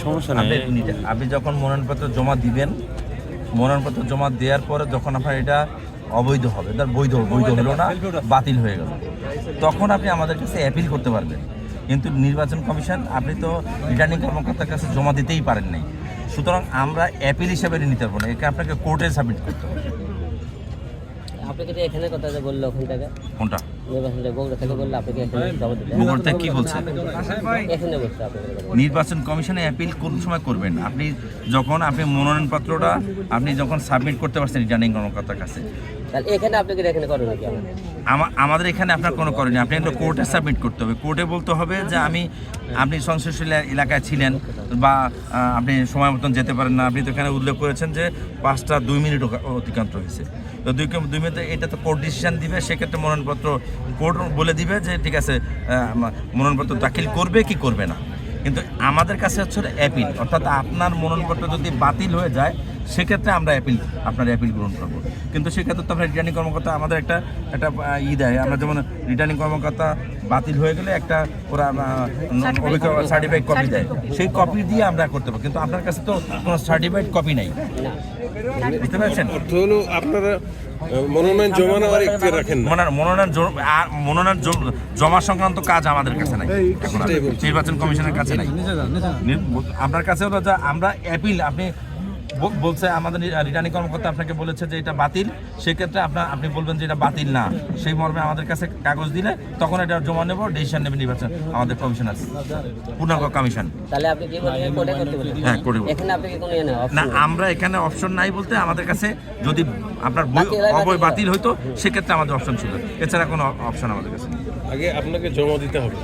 সমস্যা নেই। আপনি যখন মনোনয়নপত্র জমা দিবেন, মনোনয়নপত্র জমা দেওয়ার পরে যখন আপনার এটা অবৈধ হবে, তার বৈধ হলো না, বাতিল হয়ে গেল, তখন আপনি আমাদের কাছে অ্যাপিল করতে পারবেন। কিন্তু নির্বাচন কমিশন, আপনি তো রিটার্নিং কর্মকর্তার কাছে জমা দিতেই পারেন নাই, সুতরাং আমরা অ্যাপিল হিসেবে নিতে পারবো না, একে আপনাকে কোর্টে সাবমিট করতে হবে। আপনাকে যে এখানে কথা যে বললো ওখান থেকে কোনটা নির্বাচনটা বগুড়া থেকে বললো আপনাকে এখানে জমা দিতে বগুড়া থেকে কি বলছে? এখানে বলছে আপনাকে নির্বাচন কমিশনে অ্যাপিল কোন সময় করবেন? আপনি যখন আপনি মনোনয়নপত্রটা আপনি যখন সাবমিট করতে পারছেন রিটার্নিং কর্মকর্তার কাছে, তাহলে এখানে আপনাকে এখানে করেন নাকি আমাদের এখানে আপনার কোনো করেনি, আপনি একটা কোর্টে সাবমিট করতে হবে। কোর্টে বলতে হবে যে আপনি সংশ্লিষ্ট এলাকায় ছিলেন বা আপনি সময় মতন যেতে পারেন না। আপনি তো এখানে উল্লেখ করেছেন যে 5টা 2 মিনিট অতিক্রান্ত হয়েছে, তো 2 মিনিটে এটা তো কোর্ট ডিসিশন দিবে। সেক্ষেত্রে মনোনয়নপত্র কোর্ট বলে দিবে যে ঠিক আছে, মনোনয়নপত্র দাখিল করবে কি করবে না। কিন্তু আমাদের কাছে হচ্ছে অ্যাপিল, অর্থাৎ আপনার মনোনয়নপত্র যদি বাতিল হয়ে যায় সেক্ষেত্রে আমরা আপনার অ্যাপিল গ্রহণ করবো। কিন্তু সেক্ষেত্রে তো আপনার রিটার্নিং কর্মকর্তা আমাদের একটা দেয়। আমরা যেমন রিটার্নিং কর্মকর্তা বাতিল হয়ে গেলে একটা ওরা সার্টিফাইড কপি দেয়, সেই কপি দিয়ে আমরা করতে পারবো। কিন্তু আপনার কাছে তো কোনো সার্টিফাইড কপি নাই, বুঝতে পারছেন? আপনারা মনোনয়ন জমা নেওয়ার ইখতিয়ার রাখেন না। মনোনয়ন জমা সংক্রান্ত কাজ আমাদের কাছে নাই, এখন নির্বাচন কমিশনের কাছে নাই। আপনার কাছে হলো যে আমরা অ্যাপিল, আপনি বলছে আমাদের রিটার্নিং কর্মকর্তা আপনাকে বলেছে যে এটা বাতিল, সেক্ষেত্রে আপনি বলবেন যে এটা বাতিল না, সেই মর্মে আমাদের কাছে কাগজ দিলে তখন এটা জমা নেব, ডিসিশন নেবে নির্বাচন আমাদের কমিশন আছে, পূর্ণাঙ্গ কমিশন। তাহলে আপনি কি বলেন কোর্টে করতে বলেন? হ্যাঁ, করে। এখানে আপনি কি কোনো না, আমরা এখানে অপশন নাই বলতে আমাদের কাছে যদি আপনার অবৈ বাতিল হইতো সেক্ষেত্রে আমাদের অপশন ছিল, এছাড়া কোনো অপশন আমাদের কাছে নেই। আগে আপনাকে জমা দিতে হবে।